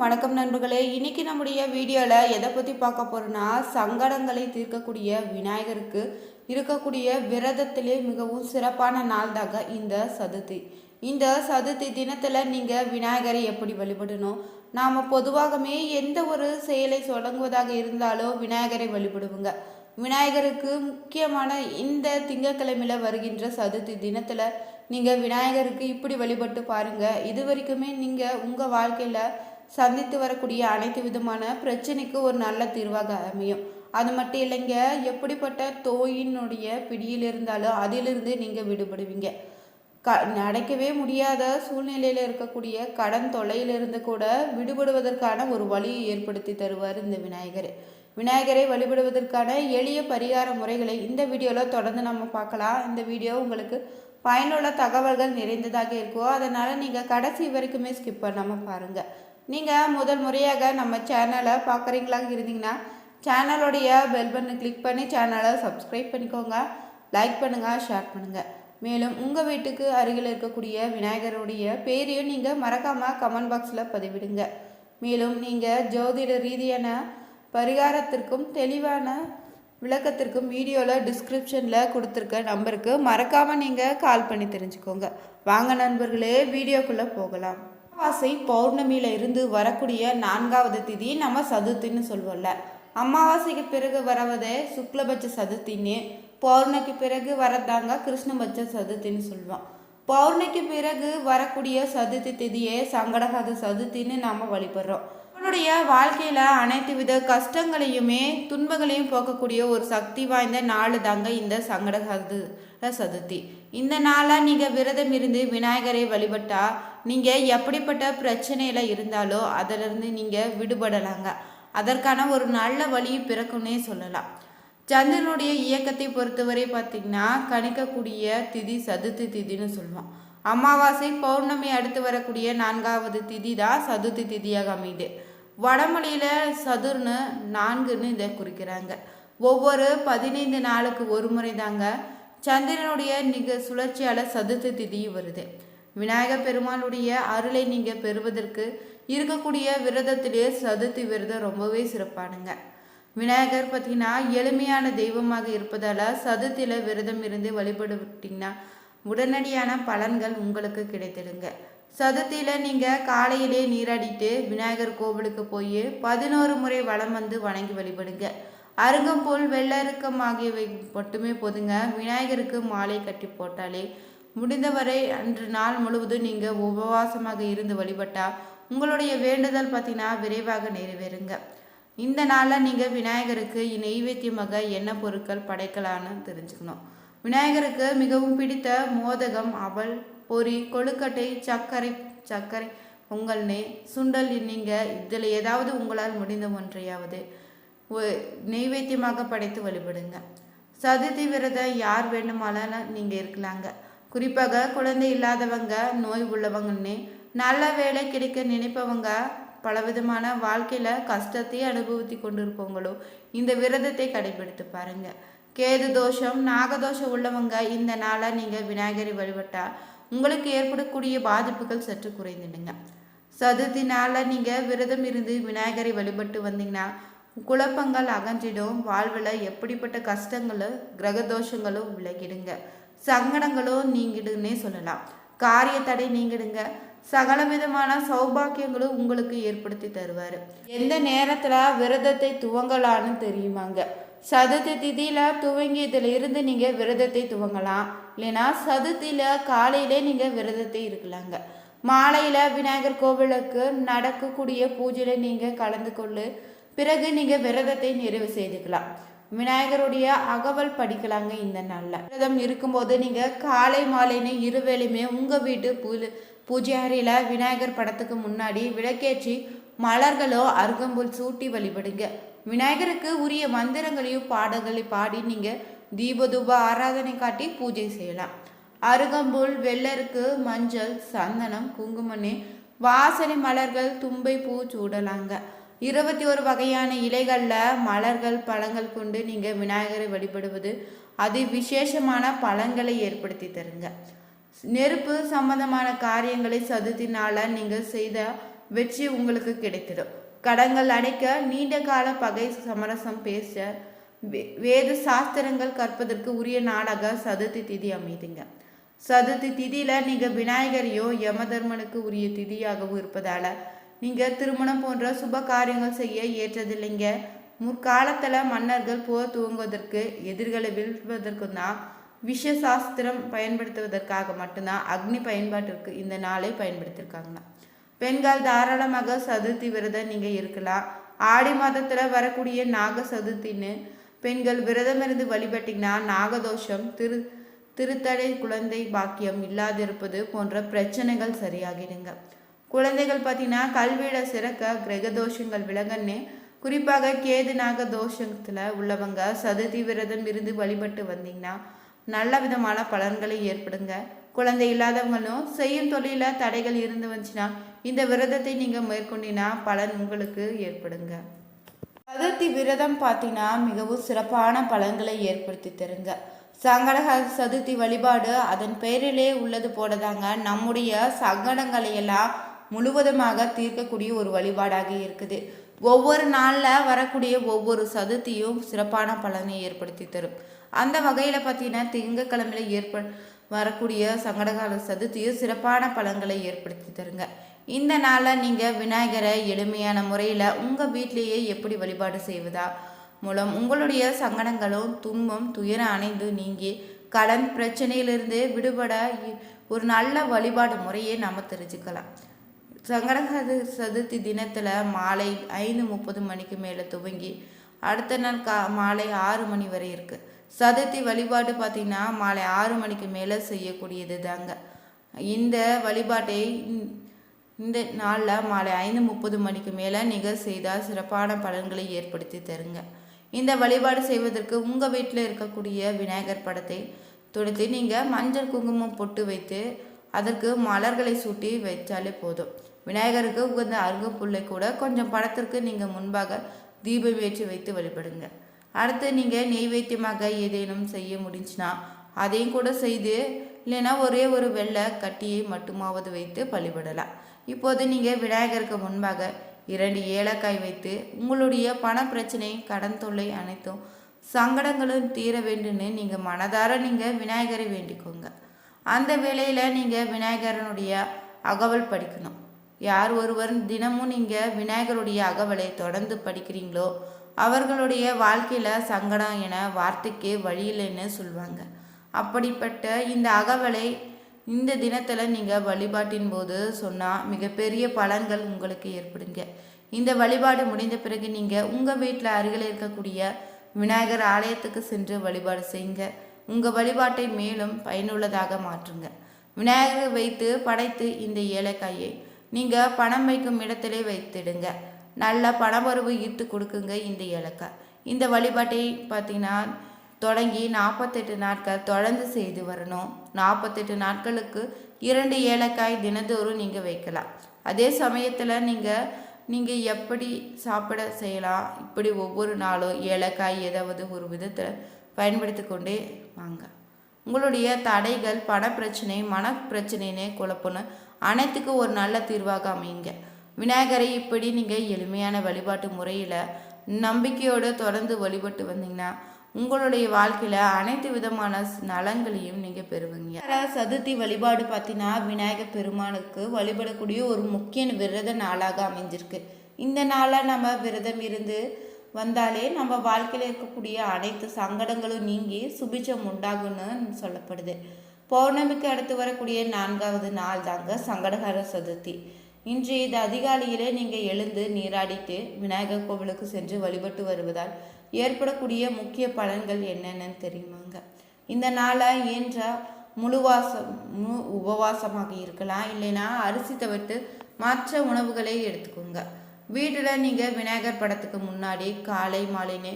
வணக்கம் நண்பர்களே. இன்னைக்கு நம்முடைய வீடியோவில் எதை பற்றி பார்க்க போகிறோன்னா, சங்கடங்களை தீர்க்கக்கூடிய விநாயகருக்கு இருக்கக்கூடிய விரதத்திலே மிகவும் சிறப்பான நாள் தாங்க இந்த சதுர்த்தி. இந்த சதுர்த்தி தினத்தில் நீங்கள் விநாயகரை எப்படி வழிபடணும்? நாம் பொதுவாகவே எந்த ஒரு செயலை தொடங்குவதாக இருந்தாலும் விநாயகரை வழிபடுவோங்க. விநாயகருக்கு முக்கியமான இந்த திங்கட்கிழமையில் வருகின்ற சதுர்த்தி தினத்தில் நீங்கள் விநாயகருக்கு இப்படி வழிபட்டு பாருங்கள். இது வரைக்குமே நீங்கள் உங்கள் வாழ்க்கையில் சந்தித்து வரக்கூடிய அனைத்து விதமான பிரச்சனைக்கு ஒரு நல்ல தீர்வாக அமையும். அது மட்டும் இல்லைங்க, எப்படிப்பட்ட தோயினுடைய பிடியில் இருந்தாலும் அதிலிருந்து நீங்கள் விடுபடுவீங்க. நடக்கவே முடியாத சூழ்நிலையில் இருக்கக்கூடிய கடன் தொல்லையிலிருந்து கூட விடுபடுவதற்கான ஒரு வழியை ஏற்படுத்தி தருவார் இந்த விநாயகர். விநாயகரை வழிபடுவதற்கான எளிய பரிகார முறைகளை இந்த வீடியோவில் தொடர்ந்து நம்ம பார்க்கலாம். இந்த வீடியோ உங்களுக்கு பயனுள்ள தகவல்கள் நிறைந்ததாக இருக்கும். அதனால் நீங்கள் கடைசி வரைக்குமே ஸ்கிப் பண்ணாமல் பாருங்கள். நீங்கள் முதல் முறையாக நம்ம சேனலை பார்க்குறீங்களா இருந்தீங்கன்னா சேனலோடைய பெல் பட்டனை கிளிக் பண்ணி சேனலை சப்ஸ்கிரைப் பண்ணிக்கோங்க. லைக் பண்ணுங்கள், ஷேர் பண்ணுங்கள். மேலும் உங்கள் வீட்டுக்கு அருகில் இருக்கக்கூடிய விநாயகருடைய பேரையும் நீங்கள் மறக்காமல் கமெண்ட் பாக்ஸில் பதிவிடுங்க. மேலும் நீங்கள் ஜோதிட ரீதியான பரிகாரத்திற்கும் தெளிவான விளக்கத்திற்கும் வீடியோவில் டிஸ்கிரிப்ஷனில் கொடுத்துருக்க நம்பருக்கு மறக்காமல் நீங்கள் கால் பண்ணி தெரிஞ்சுக்கோங்க. வாங்க நண்பர்களே, வீடியோக்குள்ளே போகலாம். அமாவாசை பௌர்ணமியில இருந்து வரக்கூடிய 4வது திதி நம்ம சதுர்த்தின்னு சொல்வோம்ல. அமாவாசைக்கு பிறகு வரவதே சுக்லபட்ச சதுர்த்தின்னு, பௌர்ணமிக்கு பிறகு வரதாங்க கிருஷ்ணபட்ச சதுர்த்தின்னு சொல்லுவோம். பௌர்ணமிக்கு பிறகு வரக்கூடிய சதுர்த்தி திதியே சங்கடஹர சதுர்த்தின்னு நாம் வழிபடுறோம். நம்மளுடைய வாழ்க்கையில் அனைத்து வித கஷ்டங்களையுமே துன்பங்களையும் போக்கக்கூடிய ஒரு சக்தி வாய்ந்த நாள் தாங்க இந்த சங்கடஹர சதுர்த்தி. இந்த நாளாக நீங்கள் விரதம் இருந்து விநாயகரை வழிபட்டா நீங்கள் எப்படிப்பட்ட பிரச்சனையில் இருந்தாலோ அதிலிருந்து நீங்கள் விடுபடலாங்க. அதற்கான ஒரு நல்ல வழி பிறக்குன்னே சொல்லலாம். சந்திரனுடைய இயக்கத்தை பொறுத்தவரை பார்த்திங்கன்னா கணிக்கக்கூடிய திதி சதுர்த்தி திதின்னு சொல்லுவோம். அமாவாசை பௌர்ணமி அடுத்து வரக்கூடிய 4வது திதி தான் சதுர்த்தி திதியாக அமையுது. வடமொழியில் சதுர்னு 4ன்னு இதை குறிக்கிறாங்க. ஒவ்வொரு 15 நாளுக்கு ஒரு முறை தாங்க சந்திரனுடைய சுழற்சியால் சதுர்த்தி திதி வருது. விநாயகர் பெருமாளுடைய அருளை நீங்கள் பெறுவதற்கு இருக்கக்கூடிய விரதத்திலே சதுர்த்தி விரதம் ரொம்பவே சிறப்பானுங்க. விநாயகர் பார்த்தீங்கன்னா எளிமையான தெய்வமாக இருப்பதால் சதுர்த்தியில் விரதம் இருந்து வழிபடுவிட்டிங்கன்னா உடனடியான பலன்கள் உங்களுக்கு கிடைத்திடுங்க. சதுர்த்தியில் நீங்கள் காலையிலே நீராடிட்டு விநாயகர் கோவிலுக்கு போய் 11 முறை வலம் வந்து வணங்கி வழிபடுங்க. அருகம்புல், வெள்ளருக்கம் ஆகியவை மட்டுமே போதுங்க. விநாயகருக்கு மாலை கட்டி போட்டாலே முடிந்தவரை அன்று நாள் முழுவதும் நீங்கள் உபவாசமாக இருந்து வழிபட்டால் உங்களுடைய வேண்டுதல் பார்த்தீங்கன்னா விரைவாக நிறைவேறுங்க. இந்த நாளில் நீங்கள் விநாயகருக்கு நெய்வேத்தியமாக என்ன பொருட்கள் படைக்கலான்னு தெரிஞ்சுக்கணும். விநாயகருக்கு மிகவும் பிடித்த மோதகம், அவல், பொரி, கொழுக்கட்டை, சர்க்கரை பொங்கல்னே சுண்டல், நீங்கள் இதில் ஏதாவது உங்களால் முடிந்த ஒன்றையாவது நெய்வேத்தியமாக படைத்து வழிபடுங்க. சதுர்த்தி விரதம் யார் வேண்டுமானாலும் நீங்கள் இருக்கலாங்க. குறிப்பாக குழந்தை இல்லாதவங்க, நோய் உள்ளவங்கன்னே நல்ல வேலை கிடைக்க நினைப்பவங்க, பலவிதமான வாழ்க்கையில் கஷ்டத்தை அனுபவித்து கொண்டிருப்பவங்களோ இந்த விரதத்தை கடைபிடித்து பாருங்க. கேது தோஷம், நாகதோஷம் உள்ளவங்க இந்த நாளாக நீங்கள் விநாயகரை வழிபட்டால் உங்களுக்கு ஏற்படக்கூடிய பாதிப்புகள் சற்று குறைந்துடுங்க. சதுர்த்தி நாளில் நீங்கள் விரதம் இருந்து விநாயகரை வழிபட்டு வந்தீங்கன்னா குழப்பங்கள் அகன்றிடும். வாழ்வில் எப்படிப்பட்ட கஷ்டங்களும் கிரகதோஷங்களும் விலகிடுங்க. சங்கடங்களும் நீங்கிடுன்னே சொல்லலாம். காரிய தடை நீங்கிடுங்க. சகல விதமான சௌபாக்கியங்களும் உங்களுக்கு ஏற்படுத்தி தருவார். எந்த நேரத்தில் விரதத்தை துவங்கலான்னு தெரியுமாங்க? சதுர்த்தி திதியில் துவங்கியதில் இருந்து நீங்கள் விரதத்தை துவங்கலாம். இல்லைன்னா சதுர்த்தியில் காலையிலே நீங்கள் விரதத்தை இருக்கலாங்க. மாலையில் விநாயகர் கோவிலுக்கு நடக்கக்கூடிய பூஜையில் நீங்கள் கலந்து கொண்டு பிறகு நீங்கள் விரதத்தை நிறைவு செய்துக்கலாம். விநாயகருடைய அகவல் படிக்கலாங்க. இந்த நாளில் விரதம் இருக்கும்போது நீங்கள் காலை மாலைன்னு இருவேளையுமே உங்கள் வீட்டு பூஜை அறையில் விநாயகர் படத்துக்கு முன்னாடி விளக்கேற்றி மலர்களோ அருகம்புல் சூட்டி வழிபடுங்க. விநாயகருக்கு உரிய மந்திரங்களையும் பாடல்களை பாடி நீங்கள் தீபதூப ஆராதனை காட்டி பூஜை செய்யலாம். அருகம்புல், வெள்ளருக்கு, மஞ்சள், சந்தனம், குங்குமண்ணே வாசனை மலர்கள், தும்பை பூ சூடலாங்க. 21 வகையான இலைகளில் மலர்கள், பழங்கள் கொண்டு நீங்கள் விநாயகரை வழிபடுவது அது விசேஷமான பலன்களை ஏற்படுத்தி தருங்க. நெருப்பு சம்பந்தமான காரியங்களை சதுர்த்தி நாளில் நீங்கள் செய்த வெற்றி உங்களுக்கு கிடைத்திடும். கடன்கள் அடைக்க நீண்ட கால பகை சமரசம் பேச வேத சாஸ்திரங்கள் கற்பதற்கு உரிய நாளாக சதுர்த்தி திதி அமைதுங்க. சதுர்த்தி திதியில நீங்க விநாயகரையும் யமதர்மனுக்கு உரிய திதியாகவும் இருப்பதால நீங்க திருமணம் போன்ற சுப காரியங்கள் செய்ய ஏற்றதில்லைங்க. முற்காலத்துல மன்னர்கள் போர் துவங்குவதற்கு எதிர்களை வீழ்வதற்கும் தான் விஷ சாஸ்திரம் பயன்படுத்துவதற்காக மட்டும்தான் அக்னி பயன்பாட்டிற்கு இந்த நாளை பயன்படுத்தியிருக்காங்களாம். பெண்கள் தாராளமாக சதுர்த்தி விரதம் நீங்க இருக்கலாம். ஆடி மாதத்துல வரக்கூடிய நாக சதுர்த்தின்னு பெண்கள் விரதம் இருந்து வழிபட்டீங்கன்னா நாகதோஷம், திருத்தடை, குழந்தை பாக்கியம் இல்லாதிருப்பது போன்ற பிரச்சனைகள் சரியாகிடுங்க. குழந்தைகள் பார்த்தீங்கன்னா கல்வியில சிறக்க கிரகதோஷங்கள் விலகன்னு குறிப்பாக கேது நாக தோஷத்துல உள்ளவங்க சதுர்த்தி விரதம் இருந்து வழிபட்டு வந்தீங்கன்னா நல்ல விதமான பலன்களை ஏற்படுங்க. குழந்தை இல்லாதவங்களும் செய்யும் தொழில தடைகள் இருந்து வந்துச்சுன்னா இந்த விரதத்தை நீங்க மேற்கொண்டினா பலன் உங்களுக்கு ஏற்படுங்க. சதுர்த்தி விரதம் பார்த்தீங்கன்னா மிகவும் சிறப்பான பலன்களை ஏற்படுத்தி தருங்க. சங்கடஹர சதுர்த்தி வழிபாடு அதன் பெயரிலே உள்ளது போலதாங்க நம்முடைய சங்கடங்களையெல்லாம் முழுவதுமாக தீர்க்கக்கூடிய ஒரு வழிபாடாக இருக்குது. ஒவ்வொரு நாளில் வரக்கூடிய ஒவ்வொரு சதுர்த்தியும் சிறப்பான பலனை ஏற்படுத்தி தரும். அந்த வகையில் பார்த்தீங்கன்னா திங்கக்கிழமையில வரக்கூடிய சங்கடகால சதுர்த்தியும் சிறப்பான பலன்களை ஏற்படுத்தி தருங்க. இந்த நாளில் நீங்கள் விநாயகரை எளிமையான முறையில் உங்கள் வீட்டிலேயே எப்படி வழிபாடு செய்வதா மூலம் உங்களுடைய சங்கடங்களும் துன்பம் துயரம் அணைந்து நீங்கி கடன் பிரச்சனையிலிருந்து விடுபட ஒரு நல்ல வழிபாடு முறையை நம்ம தெரிஞ்சுக்கலாம். சங்கடஹர சதுர்த்தி தினத்தில் மாலை 5:30 மணிக்கு மேலே துவங்கி அடுத்த நாள் மாலை 6 மணி வரை இருக்குது. சதுர்த்தி வழிபாடு பார்த்திங்கன்னா மாலை 6 மணிக்கு மேலே செய்யக்கூடியது தாங்க. இந்த வழிபாட்டை இந்த நாளில் மாலை 5:30 மணிக்கு மேலே நீங்கள் செய்தால் சிறப்பான பலன்களை ஏற்படுத்தி தருங்க. இந்த வழிபாடு செய்வதற்கு உங்கள் வீட்டில் இருக்கக்கூடிய விநாயகர் படத்தை துடைத்து நீங்கள் மஞ்சள் குங்குமம் பொட்டு வைத்து அதற்கு மலர்களை சூட்டி வைத்தாலே போதும். விநாயகருக்கு உகந்த அருகப்புல்லை கூட கொஞ்சம் படத்திற்கு நீங்கள் முன்பாக தீபம் ஏற்றி வைத்து வழிபடுங்க. அடுத்து நீங்கள் நெய்வேத்தியமாக ஏதேனும் செய்ய முடிஞ்சுன்னா அதையும் கூட செய்து, இல்லைன்னா ஒரே ஒரு வெள்ளை கட்டியை மட்டுமாவது வைத்து வழிபடலாம். இப்போது நீங்கள் விநாயகருக்கு முன்பாக 2 ஏலக்காய் வைத்து உங்களுடைய பண பிரச்சனை கடன் தொல்லை அனைத்தும் சங்கடங்களும் தீர வேண்டும்னு நீங்கள் மனதார நீங்கள் விநாயகரை வேண்டிக்கோங்க. அந்த வேளையில் நீங்கள் விநாயகரனுடைய அகவல் படிக்கணும். யார் ஒருவர் தினமும் நீங்கள் விநாயகருடைய அகவலை தொடர்ந்து படிக்கிறீங்களோ அவர்களுடைய வாழ்க்கையில் சங்கடம் என வார்த்தைக்கே வழியில்லைன்னு சொல்லுவாங்க. அப்படிப்பட்ட இந்த அகவலை இந்த தினத்தில் நீங்கள் வழிபாட்டின் போது சொன்னால் மிகப்பெரிய பலன்கள் உங்களுக்கு ஏற்படுங்க. இந்த வழிபாடு முடிந்த பிறகு நீங்கள் உங்கள் வீட்டில் அருகில் இருக்கக்கூடிய விநாயகர் ஆலயத்துக்கு சென்று வழிபாடு செய்யுங்க. உங்கள் வழிபாட்டை மேலும் பயனுள்ளதாக மாற்றுங்க. விநாயகரை வைத்து படைத்து இந்த ஏலக்காயை நீங்கள் பணம் வைக்கும் இடத்திலே வைத்திடுங்க. நல்ல பணவரவு ஈர்த்து கொடுக்குங்க இந்த ஏலக்காய். இந்த வழிபாட்டை பார்த்தீங்கன்னா தொடங்கி 48 நாட்கள் தொடர்ந்து செய்து வரணும். 48 நாட்களுக்கு 2 ஏலக்காய் தினந்தோறும் நீங்கள் வைக்கலாம். அதே சமயத்தில் நீங்கள் எப்படி சாப்பிட செய்யலாம். இப்படி ஒவ்வொரு நாளும் ஏலக்காய் ஏதாவது ஒரு விதத்தில் பயன்படுத்தி கொண்டே வாங்க. உங்களுடைய தடைகள் பணப்பிரச்சனை மனப்பிரச்சனைனே குழப்பணும் அனைத்துக்கும் ஒரு நல்ல தீர்வாக அமையுங்க. விநாயகரை இப்படி நீங்கள் எளிமையான வழிபாட்டு முறையில் நம்பிக்கையோடு தொடர்ந்து வழிபட்டு வந்தீங்கன்னா உங்களுடைய வாழ்க்கையில் அனைத்து விதமான நலங்களையும் நீங்கள் பெறுவீங்க. சதுர்த்தி வழிபாடு பார்த்தீங்கன்னா விநாயகர் பெருமானுக்கு வழிபடக்கூடிய ஒரு முக்கிய விரத நாளாக அமைஞ்சிருக்கு. இந்த நாளில் நம்ம விரதம் இருந்து வந்தாலே நம்ம வாழ்க்கையில் இருக்கக்கூடிய அனைத்து சங்கடங்களும் நீங்கி சுபிட்சம் உண்டாகுன்னு சொல்லப்படுது. பௌர்ணமிக்கு அடுத்து வரக்கூடிய 4வது நாள் தாங்க சங்கடஹர சதுர்த்தி. இன்றைய இது அதிகாலையிலே நீங்கள் எழுந்து நீராடிட்டு விநாயகர் கோவிலுக்கு சென்று வழிபட்டு வருவதால் ஏற்படக்கூடிய முக்கிய பலன்கள் என்னென்னு தெரியுமாங்க. இந்த நாளை ஏன்ற உபவாசமாக இருக்கலாம், இல்லைன்னா அரிசி தவிர்த்து மற்ற உணவுகளை எடுத்துக்கோங்க. வீட்டில் நீங்கள் விநாயகர் படத்துக்கு முன்னாடி காலை மாலைன்னு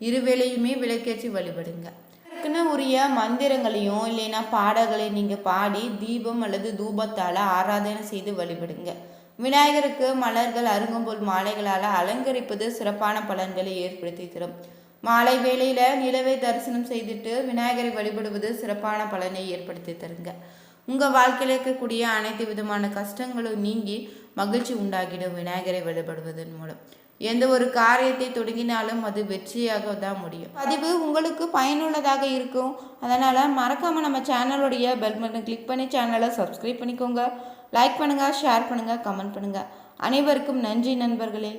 இருவேளையுமே விளக்கேற்றி வழிபடுங்க. அதுக்குன்னு உரிய மந்திரங்களையும் இல்லைன்னா பாடல்களை நீங்கள் பாடி தீபம் அல்லது தூபத்தால் ஆராதனை செய்து வழிபடுங்க. விநாயகருக்கு மலர்கள் அருங்கம்புல் மாலைகளால் அலங்கரிப்பது சிறப்பான பலன்களை ஏற்படுத்தி தரும். மாலை வேளையில் நிலவை தரிசனம் செய்துட்டு விநாயகரை வழிபடுவது சிறப்பான பலனை ஏற்படுத்தி தருங்க. உங்கள் வாழ்க்கையில் இருக்கக்கூடிய அனைத்து விதமான கஷ்டங்களும் நீங்கி மகிழ்ச்சி உண்டாகிடும் விநாயகரை வழிபடுவதன் மூலம். எந்த ஒரு காரியத்தை தொடங்கினாலும் அது வெற்றியாக தான் முடியும். பதிவு உங்களுக்கு பயனுள்ளதாக இருக்கும். அதனால் மறக்காமல் நம்ம சேனலுடைய பெல் பட்டனை கிளிக் பண்ணி சேனலை சப்ஸ்கிரைப் பண்ணிக்கோங்க. லைக் பண்ணுங்கள், ஷேர் பண்ணுங்கள், கமெண்ட் பண்ணுங்கள். அனைவருக்கும் நன்றி நண்பர்களே.